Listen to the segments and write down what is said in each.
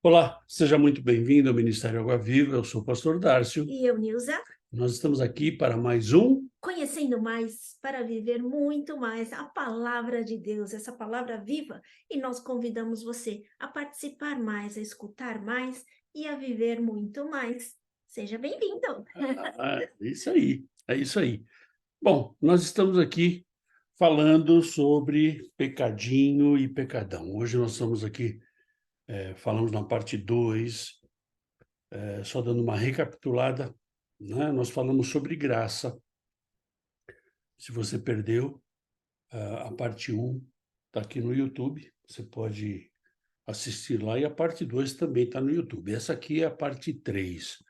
Olá, seja muito bem-vindo ao Ministério Água Viva. Eu sou o pastor Dárcio. E eu, Nilza, Nós estamos aqui para mais um. conhecendo mais para viver muito mais a palavra de Deus, essa palavra viva, e nós convidamos você a participar mais, a escutar mais e a viver muito mais. Seja bem-vindo! É isso aí, é isso aí. Bom, nós estamos aqui falando sobre pecadinho e pecadão. Hoje nós estamos aqui, falamos na parte 2, só dando uma recapitulada, né? Nós falamos sobre graça. Se você perdeu, a parte 1 está aqui no YouTube, você pode assistir lá, e a parte 2 também está no YouTube. Essa aqui é a parte 3.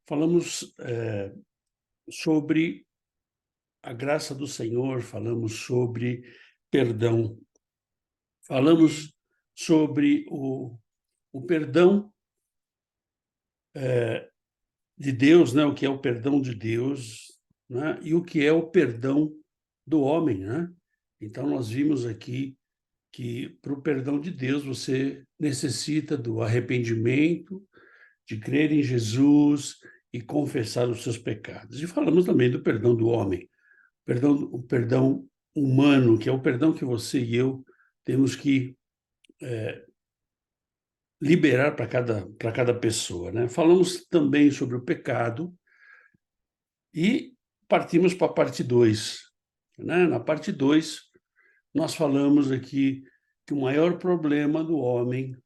Falamos sobre a graça do Senhor, falamos sobre perdão, falamos sobre o perdão de Deus, né? O que é o perdão de Deus, né? E o que é o perdão do homem, né? Então, nós vimos aqui que para o perdão de Deus você necessita do arrependimento, de crer em Jesus e confessar os seus pecados. E falamos também do perdão do homem, o perdão humano, que é o perdão que você e eu temos que liberar para cada pessoa, né? Falamos também sobre o pecado e partimos para a parte 2, né? Na parte 2, nós falamos aqui que o maior problema do homem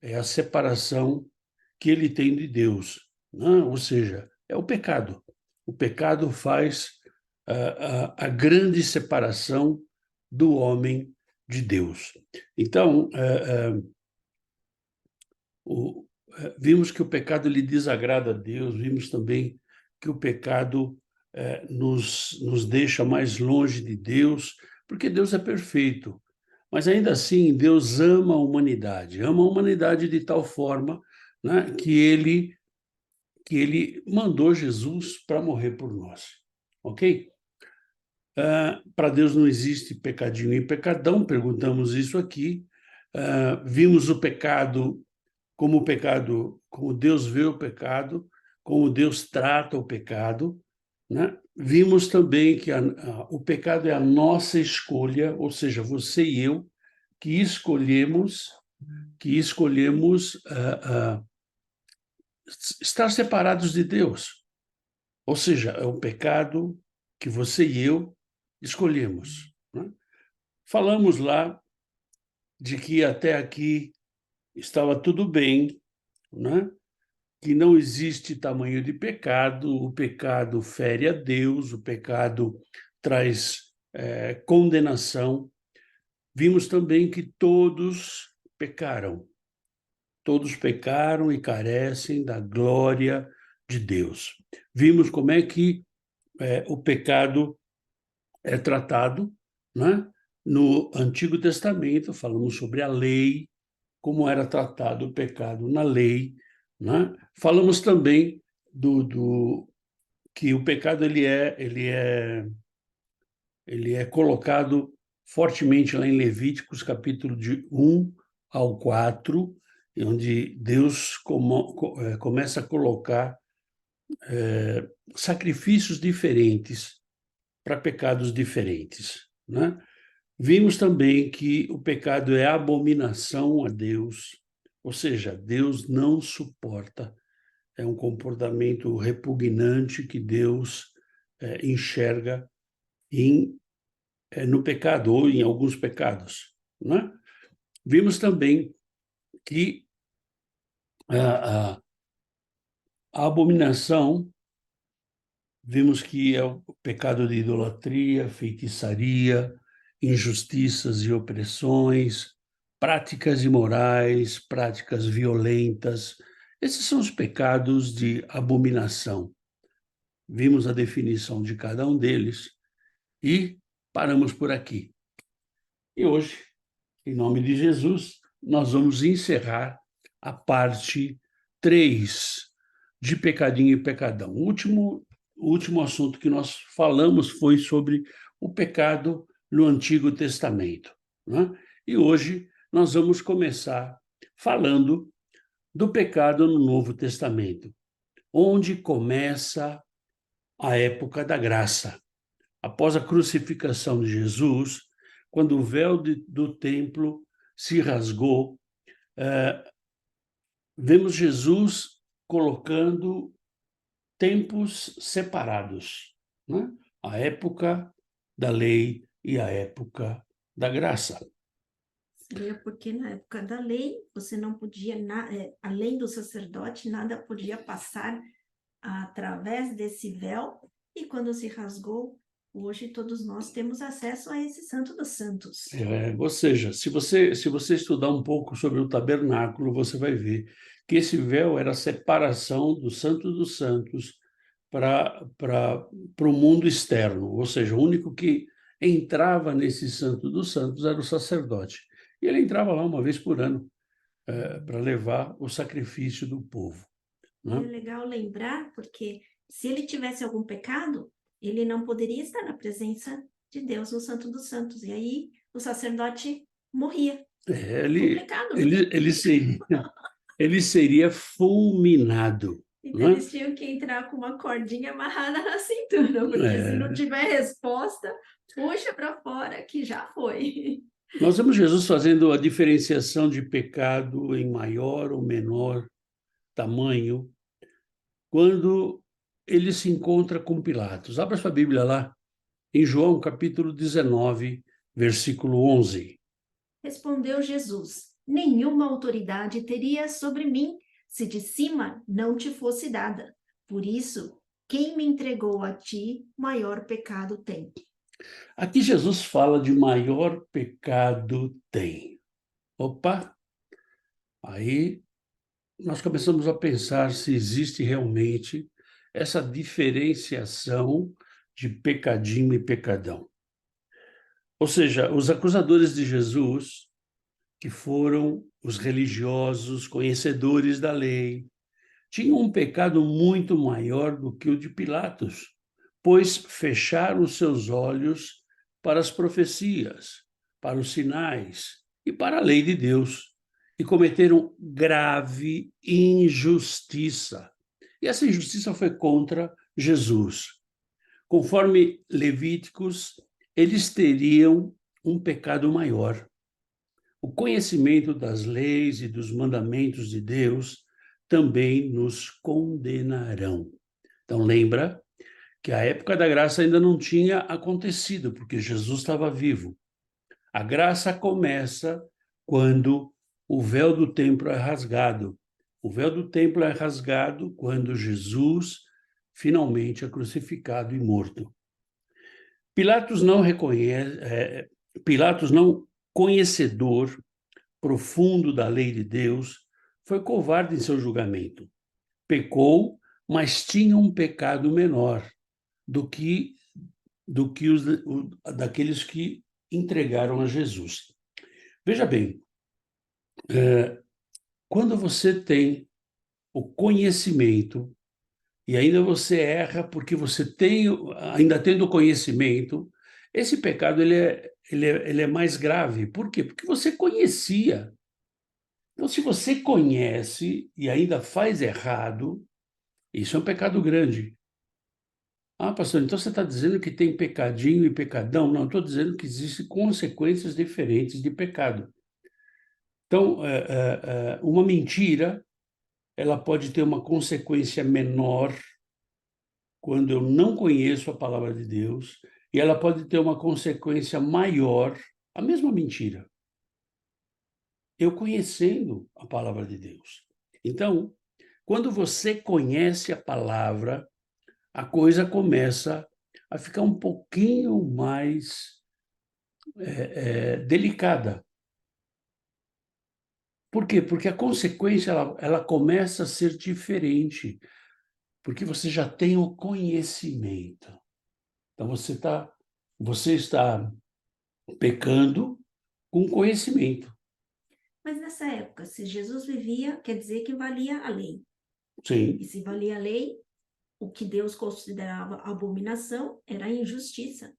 é a separação que ele tem de Deus, né? Ou seja, é o pecado. O pecado faz a grande separação do homem de Deus. Então, vimos que o pecado lhe desagrada a Deus, vimos também que o pecado nos deixa mais longe de Deus, porque Deus é perfeito. Mas ainda assim, Deus ama a humanidade de tal forma, né, que ele mandou Jesus para morrer por nós, ok? Para Deus não existe pecadinho e pecadão, perguntamos isso aqui. Vimos o pecado, como Deus vê o pecado, como Deus trata o pecado, né? Vimos também que o pecado é a nossa escolha, ou seja, você e eu, que escolhemos estar separados de Deus. Ou seja, é um pecado que você e eu escolhemos, né? Falamos lá de que até aqui estava tudo bem, né? Que não existe tamanho de pecado, o pecado fere a Deus, o pecado traz condenação. Vimos também que todos pecaram e carecem da glória de Deus. Vimos como é que o pecado é tratado, né? No Antigo Testamento, falamos sobre a lei, como era tratado o pecado na lei, né? Falamos também que o pecado ele é colocado fortemente lá em Levíticos, capítulo de 1 ao 4, onde Deus começa a colocar sacrifícios diferentes para pecados diferentes, né? Vimos também que o pecado é abominação a Deus, ou seja, Deus não suporta, é um comportamento repugnante que Deus enxerga no pecado ou em alguns pecados, né? Vimos também que a abominação, vimos que é o pecado de idolatria, feitiçaria, injustiças e opressões, práticas imorais, práticas violentas. Esses são os pecados de abominação. Vimos a definição de cada um deles e paramos por aqui. E hoje, em nome de Jesus, nós vamos encerrar a parte 3 de pecadinho e pecadão. O último assunto que nós falamos foi sobre o pecado no Antigo Testamento, né? E hoje nós vamos começar falando do pecado no Novo Testamento, onde começa a época da graça. Após a crucificação de Jesus, quando o véu do templo se rasgou, vemos Jesus colocando tempos separados, né? A época da lei e a época da graça. Seria porque na época da lei, você não podia, além do sacerdote, nada podia passar através desse véu, e quando se rasgou, hoje todos nós temos acesso a esse Santo dos Santos. Ou seja, se você estudar um pouco sobre o tabernáculo, você vai ver que esse véu era a separação do Santo dos Santos para o mundo externo, ou seja, o único que entrava nesse Santo dos Santos era o sacerdote. E ele entrava lá uma vez por ano para levar o sacrifício do povo, É né? legal lembrar, porque se ele tivesse algum pecado, ele não poderia estar na presença de Deus no Santo dos Santos. E aí o sacerdote morria por Ele, pecado, né? ele, ele seria, ele seria fulminado, Então né? eles tinham que entrar com uma cordinha amarrada na cintura, porque se não É, tiver resposta, puxa para fora que já foi. Nós vemos Jesus fazendo a diferenciação de pecado em maior ou menor tamanho quando ele se encontra com Pilatos. Abra sua Bíblia lá, em João capítulo 19, versículo 11. Respondeu Jesus: Nenhuma autoridade teria sobre mim se de cima não te fosse dada. Por isso, quem me entregou a ti, maior pecado tem. Aqui Jesus fala de maior pecado tem. Opa, aí nós começamos a pensar se existe realmente essa diferenciação de pecadinho e pecadão. Ou seja, os acusadores de Jesus, que foram os religiosos, conhecedores da lei, tinham um pecado muito maior do que o de Pilatos, pois fecharam seus olhos para as profecias, para os sinais e para a lei de Deus, e cometeram grave injustiça. E essa injustiça foi contra Jesus. Conforme Levíticos, eles teriam um pecado maior. O conhecimento das leis e dos mandamentos de Deus também nos condenarão. Então, lembra que a época da graça ainda não tinha acontecido, porque Jesus estava vivo. A graça começa quando o véu do templo é rasgado. O véu do templo é rasgado quando Jesus finalmente é crucificado e morto. Pilatos não reconhece, Pilatos não conhecedor profundo da lei de Deus, foi covarde em seu julgamento. Pecou, mas tinha um pecado menor do que daqueles que entregaram a Jesus. Veja bem, quando você tem o conhecimento e ainda você erra porque você tem, ainda tendo conhecimento, esse pecado ele é mais grave. Por quê? Porque você conhecia. Então, se você conhece e ainda faz errado, isso é um pecado grande. Ah, pastor, então você está dizendo que tem pecadinho e pecadão? Não, estou dizendo que existem consequências diferentes de pecado. Então, uma mentira, ela pode ter uma consequência menor quando eu não conheço a palavra de Deus, e ela pode ter uma consequência maior, a mesma mentira, eu conhecendo a palavra de Deus. Então, quando você conhece a palavra, a coisa começa a ficar um pouquinho mais delicada. Por quê? Porque a consequência ela começa a ser diferente, porque você já tem o conhecimento. Então você está pecando com conhecimento. Mas nessa época, se Jesus vivia, quer dizer que valia a lei. Sim, E se valia a lei, o que Deus considerava abominação era a injustiça.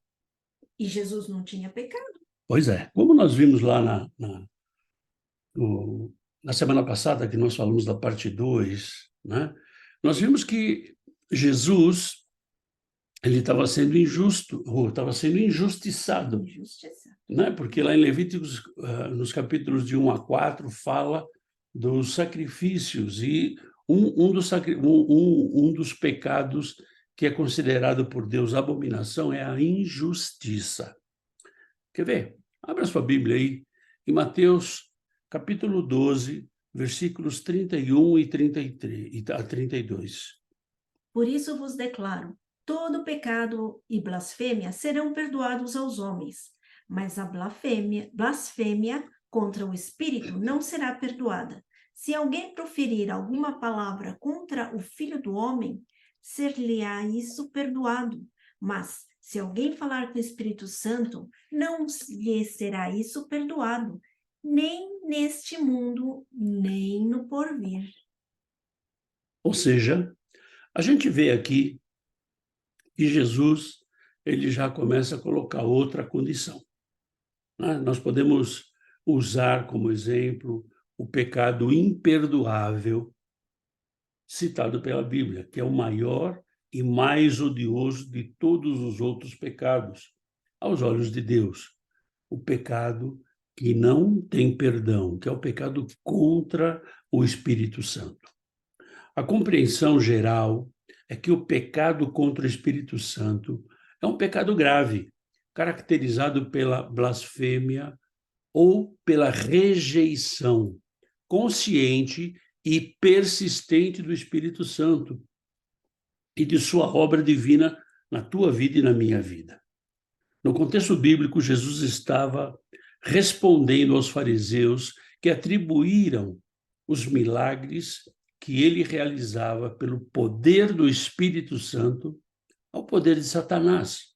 E Jesus não tinha pecado. pois é. Como nós vimos lá no, na semana passada, que nós falamos da parte 2, né, nós vimos que Jesus, ele estava sendo injusto, ou estava sendo injustiçado, né? Porque lá em Levíticos, nos capítulos de 1 a 4, fala dos sacrifícios, e um dos pecados que é considerado por Deus abominação é a injustiça. Quer ver? Abra sua Bíblia aí, em Mateus, capítulo 12, versículos 31 e 33, a 32. Por isso vos declaro, todo pecado e blasfêmia serão perdoados aos homens, mas a blasfêmia contra o Espírito não será perdoada. Se alguém proferir alguma palavra contra o Filho do Homem, ser-lhe-á isso perdoado. Mas, se alguém falar com o Espírito Santo, não lhe será isso perdoado, nem neste mundo, nem no porvir. Ou seja, a gente vê aqui que Jesus, ele já começa a colocar outra condição, né? Nós podemos usar como exemplo o pecado imperdoável citado pela Bíblia, que é o maior e mais odioso de todos os outros pecados, aos olhos de Deus. O pecado que não tem perdão, que é o pecado contra o Espírito Santo. A compreensão geral é que o pecado contra o Espírito Santo é um pecado grave, caracterizado pela blasfêmia ou pela rejeição consciente e persistente do Espírito Santo e de sua obra divina na tua vida e na minha vida. No contexto bíblico, Jesus estava respondendo aos fariseus que atribuíram os milagres que ele realizava pelo poder do Espírito Santo ao poder de Satanás.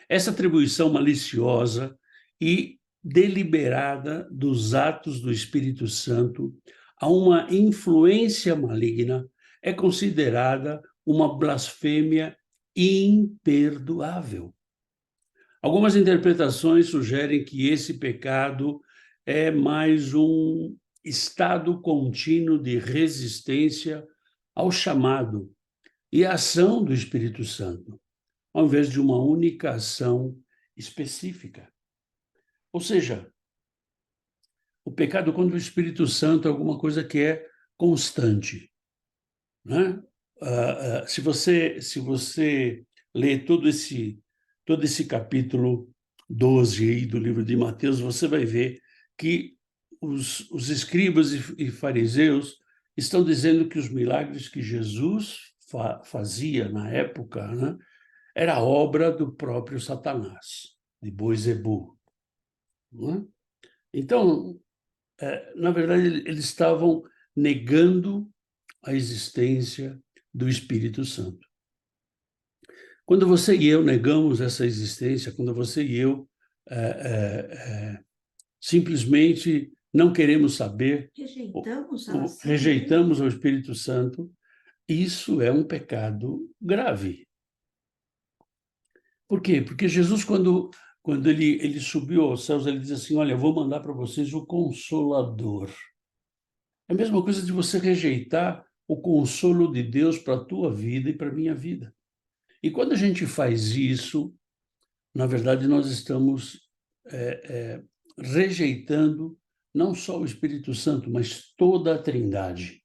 Essa atribuição maliciosa e deliberada dos atos do Espírito Santo a uma influência maligna é considerada uma blasfêmia imperdoável. Algumas interpretações sugerem que esse pecado é mais um estado contínuo de resistência ao chamado e à ação do Espírito Santo, ao invés de uma única ação específica. Ou seja, o pecado contra o Espírito Santo é alguma coisa que é constante, né? Se você lê todo esse capítulo 12 aí do livro de Mateus, você vai ver que os escribas e fariseus estão dizendo que os milagres que Jesus fazia na época, né, era obra do próprio Satanás, de Beelzebub, né? Então, na verdade, eles estavam negando a existência do Espírito Santo. Quando você e eu negamos essa existência, quando você e eu simplesmente não queremos saber, rejeitamos o Espírito Santo, isso é um pecado grave. Por quê? Porque Jesus, quando ele subiu aos céus, ele diz assim, olha, eu vou mandar para vocês o Consolador. É a mesma coisa de você rejeitar o consolo de Deus para a tua vida e para a minha vida. E quando a gente faz isso, na verdade, nós estamos rejeitando não só o Espírito Santo, mas toda a Trindade.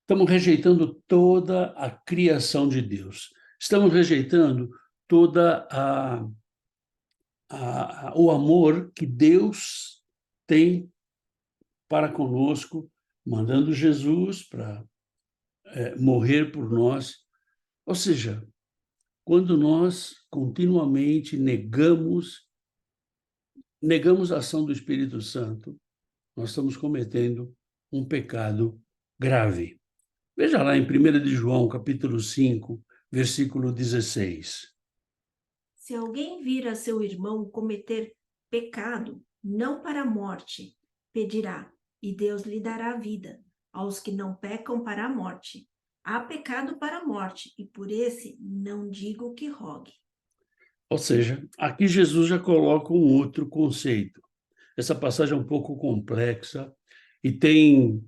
Estamos rejeitando toda a criação de Deus. Estamos rejeitando toda o amor que Deus tem para conosco, mandando Jesus para morrer por nós. Ou seja, quando nós continuamente negamos a ação do Espírito Santo, nós estamos cometendo um pecado grave. Veja lá em 1 de João, capítulo 5, versículo 16. Se alguém vir a seu irmão cometer pecado, não para a morte, pedirá, e Deus lhe dará vida. Aos que não pecam para a morte. Há pecado para a morte, e por esse não digo que rogue. Ou seja, aqui Jesus já coloca um outro conceito. Essa passagem é um pouco complexa e tem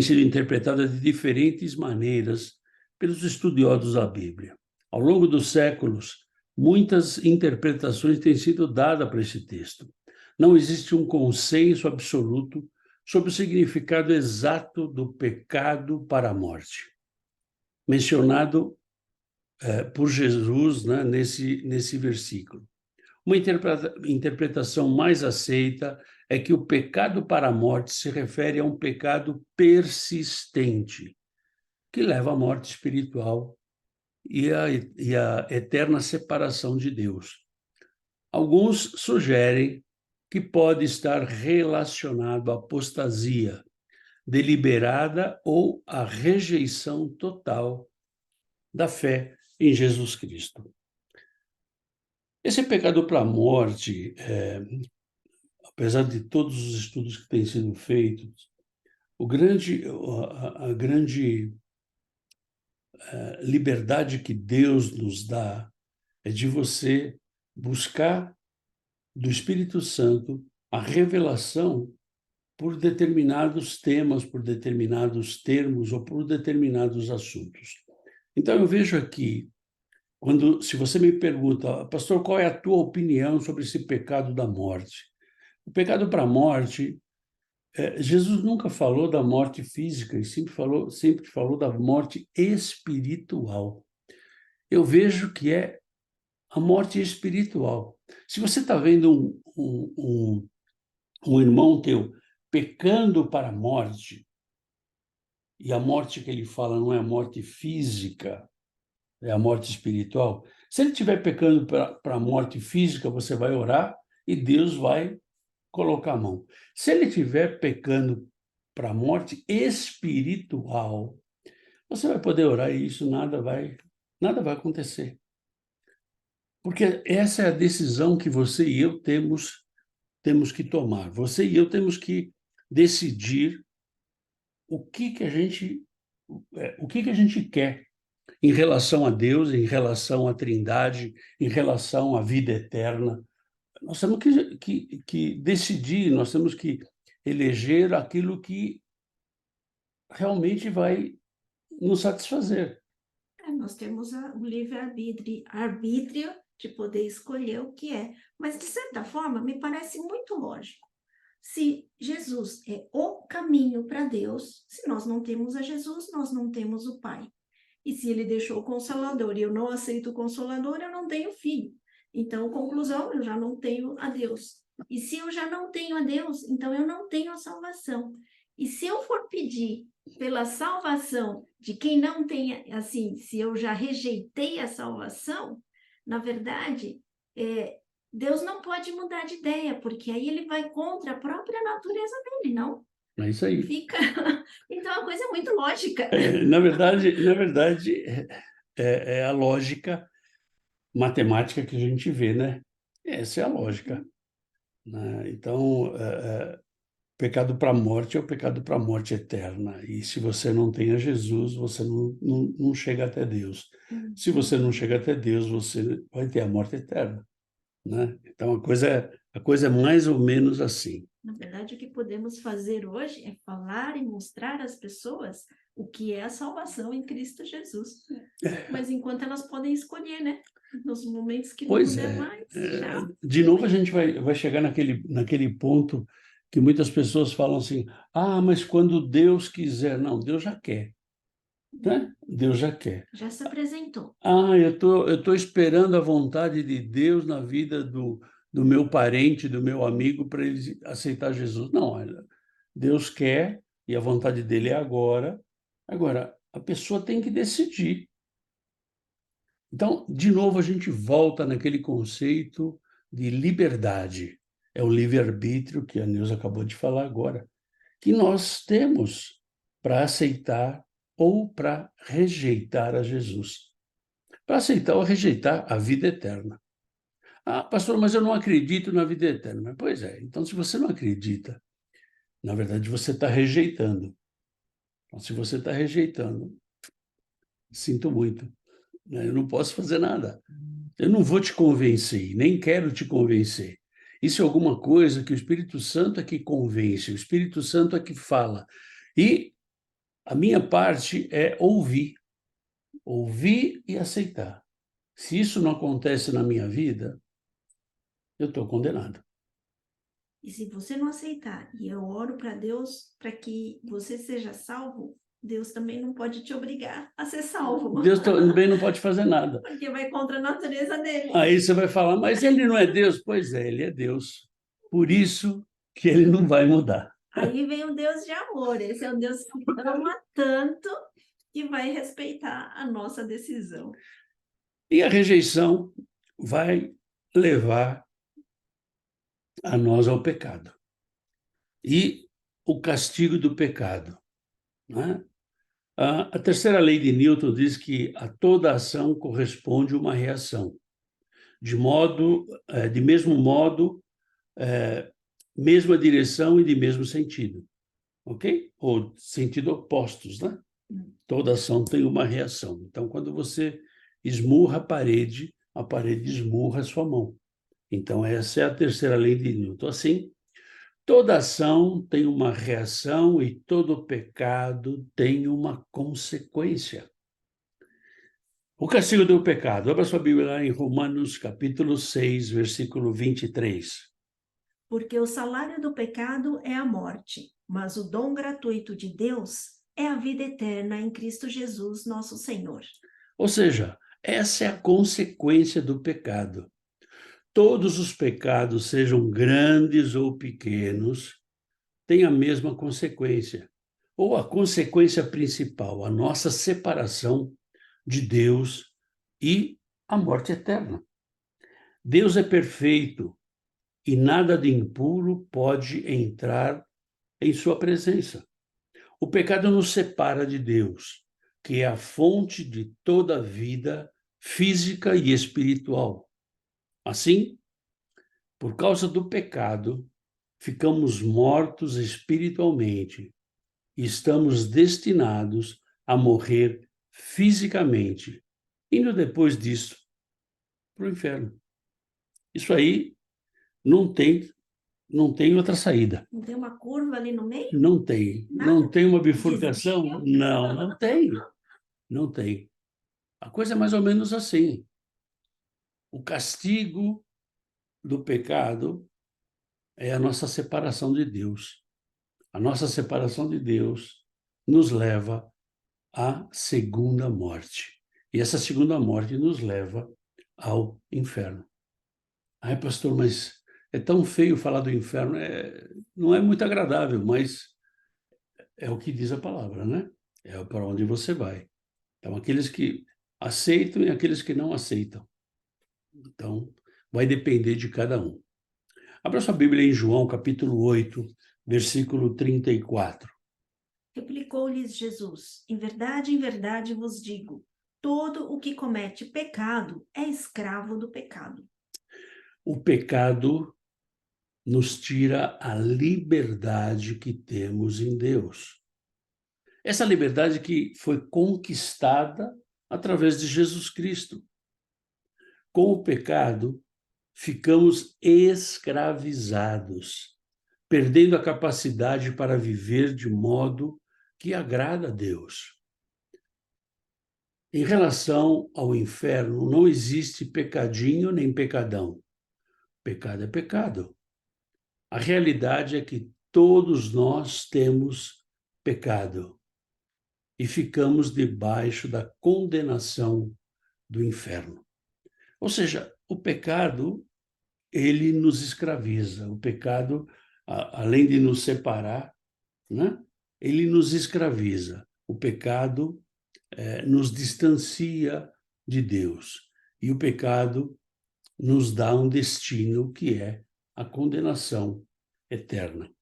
sido interpretada de diferentes maneiras pelos estudiosos da Bíblia. Ao longo dos séculos, muitas interpretações têm sido dadas para esse texto. Não existe um consenso absoluto sobre o significado exato do pecado para a morte, mencionado por Jesus, né, nesse versículo. Uma interpretação mais aceita é que o pecado para a morte se refere a um pecado persistente, que leva à morte espiritual e à eterna separação de Deus. Alguns sugerem que pode estar relacionado à apostasia deliberada ou à rejeição total da fé em Jesus Cristo. Esse pecado para a morte, apesar de todos os estudos que têm sido feitos, a grande liberdade que Deus nos dá é de você buscar do Espírito Santo a revelação por determinados temas, por determinados termos ou por determinados assuntos. Então eu vejo aqui, se você me pergunta, pastor, qual é a tua opinião sobre esse pecado da morte? O pecado para a morte, Jesus nunca falou da morte física, e sempre falou da morte espiritual. Eu vejo que é a morte espiritual. Se você está vendo um irmão teu pecando para a morte, e a morte que ele fala não é a morte física, é a morte espiritual. Se ele estiver pecando para a morte física, você vai orar e Deus vai colocar a mão. Se ele estiver pecando para a morte espiritual, você vai poder orar e isso nada vai acontecer. Porque essa é a decisão que você e eu temos que tomar. Você e eu temos que decidir o que a gente quer em relação a Deus, em relação à Trindade, em relação à vida eterna. Nós temos que decidir, nós temos que eleger aquilo que realmente vai nos satisfazer. Nós temos o livre-arbítrio de poder escolher o que é. Mas, de certa forma, me parece muito lógico. Se Jesus é o caminho para Deus, se nós não temos a Jesus, nós não temos o Pai. E se ele deixou o Consolador e eu não aceito o Consolador, eu não tenho filho. Então, conclusão, eu já não tenho a Deus. E se eu já não tenho a Deus, então eu não tenho a salvação. E se eu for pedir pela salvação de quem não tem, assim, se eu já rejeitei a salvação, na verdade, Deus não pode mudar de ideia, porque aí ele vai contra a própria natureza dele, não? É isso aí. Fica... Então, a coisa é muito lógica. Na verdade, é a lógica matemática que a gente vê, né? Essa é a lógica. Né? Então, pecado para a morte é o pecado para a morte eterna. E se você não tem a Jesus, você não chega até Deus. Se você não chega até Deus, você vai ter a morte eterna. Né? Então, a coisa é mais ou menos assim. Na verdade, o que podemos fazer hoje é falar e mostrar às pessoas o que é a salvação em Cristo Jesus. Mas enquanto elas podem escolher, né? Nos momentos que não der mais, já. De novo, a gente vai chegar naquele ponto que muitas pessoas falam assim, mas quando Deus quiser. Não, Deus já quer. Né? Deus já quer. Já se apresentou. Eu tô esperando a vontade de Deus na vida do meu parente, do meu amigo, para ele aceitar Jesus. Não, olha, Deus quer e a vontade dele é agora. Agora, a pessoa tem que decidir. Então, de novo, a gente volta naquele conceito de liberdade. É o livre-arbítrio que a Neuza acabou de falar agora, que nós temos para aceitar ou para rejeitar a Jesus. Para aceitar ou rejeitar a vida eterna. Pastor, mas eu não acredito na vida eterna. Pois é, então se você não acredita, na verdade você está rejeitando. Então, se você está rejeitando, sinto muito. Né? Eu não posso fazer nada. Eu não vou te convencer, nem quero te convencer. Isso é alguma coisa que o Espírito Santo é que convence, o Espírito Santo é que fala. E a minha parte é ouvir, ouvir e aceitar. Se isso não acontece na minha vida, eu estou condenado. E se você não aceitar, e eu oro para Deus para que você seja salvo, Deus também não pode te obrigar a ser salvo, Deus também não pode fazer nada. porque vai contra a natureza dele. Aí você vai falar, mas ele não é Deus? Pois é, ele é Deus. Por isso que ele não vai mudar. Aí vem o Deus de amor, esse é o Deus que ama tanto que vai respeitar a nossa decisão. E a rejeição vai levar a nós ao pecado. E o castigo do pecado, né? A terceira lei de Newton diz que a toda ação corresponde uma reação. De mesmo modo, mesma direção e de mesmo sentido, ok? Ou sentido opostos, né? Toda ação tem uma reação. Então, quando você esmurra a parede esmurra a sua mão. Então, essa é a terceira lei de Newton. Assim, toda ação tem uma reação e todo pecado tem uma consequência. O castigo do pecado. Abra sua Bíblia lá em Romanos, capítulo 6, versículo 23. Porque o salário do pecado é a morte, mas o dom gratuito de Deus é a vida eterna em Cristo Jesus, nosso Senhor. Ou seja, essa é a consequência do pecado. Todos os pecados, sejam grandes ou pequenos, têm a mesma consequência. Ou a consequência principal, a nossa separação de Deus e a morte eterna. Deus é perfeito e nada de impuro pode entrar em sua presença. O pecado nos separa de Deus, que é a fonte de toda a vida física e espiritual. Assim, por causa do pecado, ficamos mortos espiritualmente e estamos destinados a morrer fisicamente, indo depois disso para o inferno. Isso aí não tem, não tem outra saída. Não tem uma curva ali no meio? Não tem. Nada? Não tem uma bifurcação? Desvio? Não, não tem. Não tem. A coisa é mais ou menos assim. O castigo do pecado é a nossa separação de Deus. A nossa separação de Deus nos leva à segunda morte. E essa segunda morte nos leva ao inferno. Ai, pastor, mas é tão feio falar do inferno. Não é muito agradável, mas é o que diz a palavra, né? É para onde você vai. Então, aqueles que aceitam e aqueles que não aceitam. Então, vai depender de cada um. Abra sua Bíblia em João, capítulo 8, versículo 34. Replicou-lhes Jesus: em verdade vos digo, todo o que comete pecado é escravo do pecado. O pecado nos tira a liberdade que temos em Deus. Essa liberdade que foi conquistada através de Jesus Cristo. Com o pecado, ficamos escravizados, perdendo a capacidade para viver de modo que agrada a Deus. Em relação ao inferno, não existe pecadinho nem pecadão. Pecado é pecado. A realidade é que todos nós temos pecado e ficamos debaixo da condenação do inferno. Ou seja, o pecado, ele nos escraviza. O pecado, além de nos separar, né, ele nos escraviza. O pecado nos distancia de Deus. E o pecado nos dá um destino que é a condenação eterna.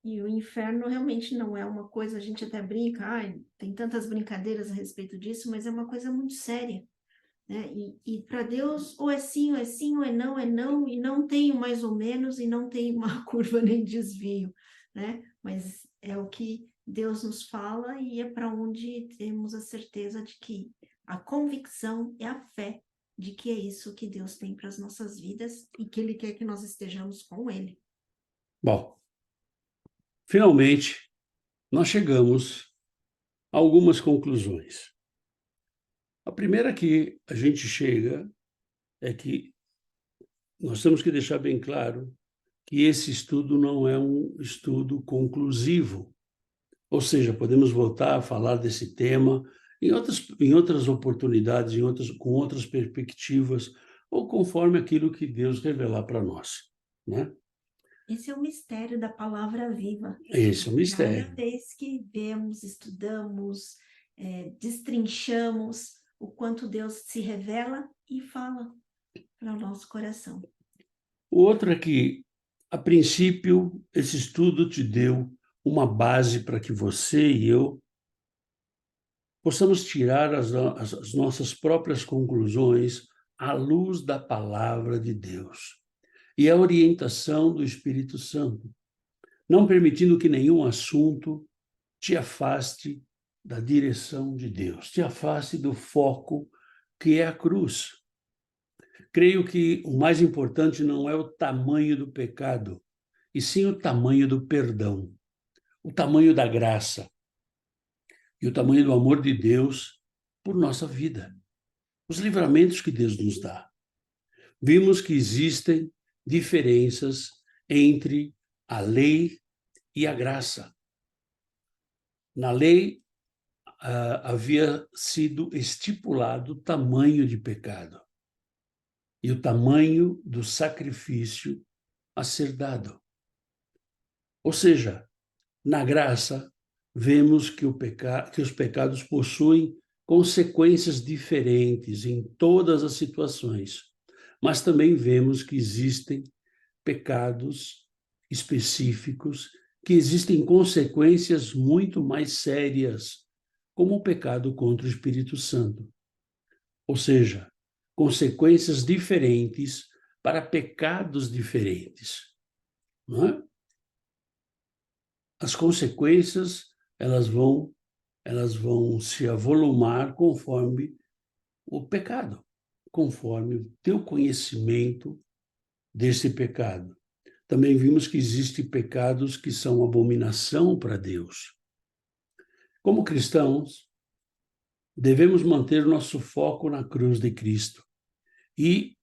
E o inferno realmente não é uma coisa, a gente até brinca, ai, tem tantas brincadeiras a respeito disso, mas é uma coisa muito séria, né? E para Deus, ou é sim, ou é não, e não tem o mais ou menos, e não tem uma curva nem desvio, né? Mas é o que Deus nos fala e é para onde temos a certeza de que a convicção e a fé de que é isso que Deus tem para as nossas vidas e que Ele quer que nós estejamos com Ele. Bom, finalmente, nós chegamos a algumas conclusões. A primeira que a gente chega é que nós temos que deixar bem claro que esse estudo não é um estudo conclusivo. Ou seja, podemos voltar a falar desse tema em outras oportunidades, com outras perspectivas, ou conforme aquilo que Deus revelar para nós, né? Esse é o mistério da palavra viva. Esse é o Cada mistério. vez que vemos, estudamos, destrinchamos o quanto Deus se revela e fala para o nosso coração. O outro é que, a princípio, esse estudo te deu uma base para que você e eu possamos tirar as nossas próprias conclusões à luz da palavra de Deus e a orientação do Espírito Santo, não permitindo que nenhum assunto te afaste da direção de Deus, te afaste do foco que é a cruz. Creio que o mais importante não é o tamanho do pecado, e sim o tamanho do perdão, o tamanho da graça e o tamanho do amor de Deus por nossa vida, os livramentos que Deus nos dá. Vimos que existem diferenças entre a lei e a graça. Na lei, havia sido estipulado o tamanho de pecado e o tamanho do sacrifício a ser dado. Ou seja, na graça, vemos que os pecados possuem consequências diferentes em todas as situações, mas também vemos que existem pecados específicos, que existem consequências muito mais sérias, como o pecado contra o Espírito Santo. Ou seja, consequências diferentes para pecados diferentes. Não é? As consequências, elas vão se avolumar conforme o pecado, conforme o teu conhecimento desse pecado. Também vimos que existem pecados que são abominação para Deus. Como cristãos, devemos manter nosso foco na cruz de Cristo e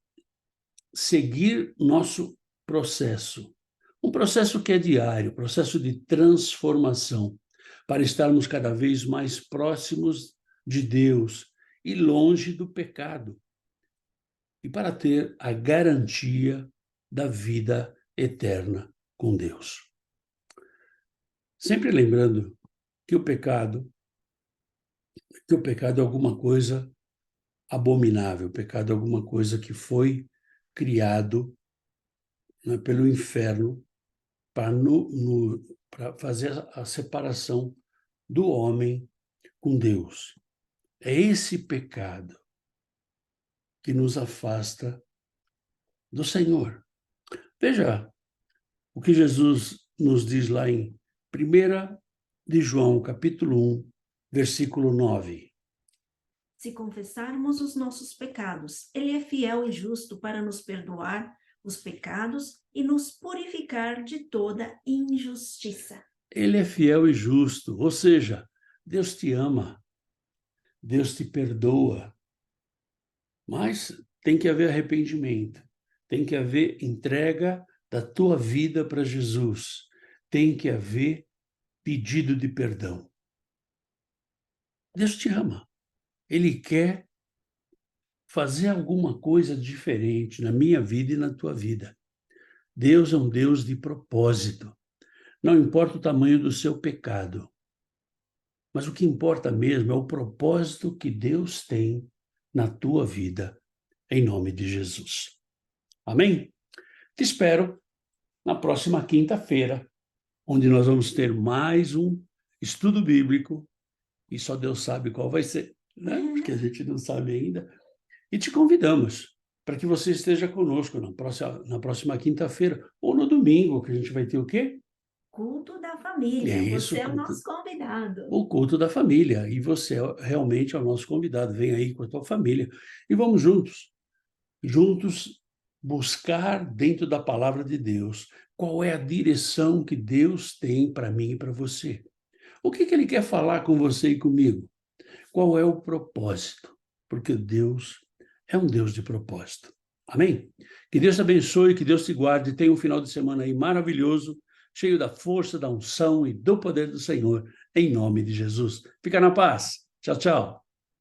seguir nosso processo. Um processo que é diário, processo de transformação, para estarmos cada vez mais próximos de Deus e longe do pecado, e para ter a garantia da vida eterna com Deus. Sempre lembrando que o pecado é alguma coisa abominável, o pecado é alguma coisa que foi criado, né, pelo inferno para fazer a separação do homem com Deus. É esse pecado que nos afasta do Senhor. Veja o que Jesus nos diz lá em 1 de João, capítulo 1, versículo 9. Se confessarmos os nossos pecados, Ele é fiel e justo para nos perdoar os pecados e nos purificar de toda injustiça. Ele é fiel e justo, ou seja, Deus te ama, Deus te perdoa, mas tem que haver arrependimento, tem que haver entrega da tua vida para Jesus, tem que haver pedido de perdão. Deus te ama, Ele quer fazer alguma coisa diferente na minha vida e na tua vida. Deus é um Deus de propósito. Não importa o tamanho do seu pecado, mas o que importa mesmo é o propósito que Deus tem na tua vida, em nome de Jesus. Amém? Te espero na próxima quinta-feira, onde nós vamos ter mais um estudo bíblico, e só Deus sabe qual vai ser, né? Porque a gente não sabe ainda. E te convidamos para que você esteja conosco na próxima quinta-feira, ou no domingo, que a gente vai ter o quê? Culto da família. É isso, Você é o nosso convidado. o culto da família. E você realmente é o nosso convidado. Vem aí com a tua família e vamos juntos juntos buscar dentro da palavra de Deus qual é a direção que Deus tem para mim e para você. O que Ele quer falar com você e comigo? Qual é o propósito? Porque Deus é um Deus de propósito. Amém? Que Deus te abençoe, que Deus te guarde. Tenha um final de semana aí maravilhoso, cheio da força, da unção e do poder do Senhor, em nome de Jesus. Fica na paz. Tchau, tchau.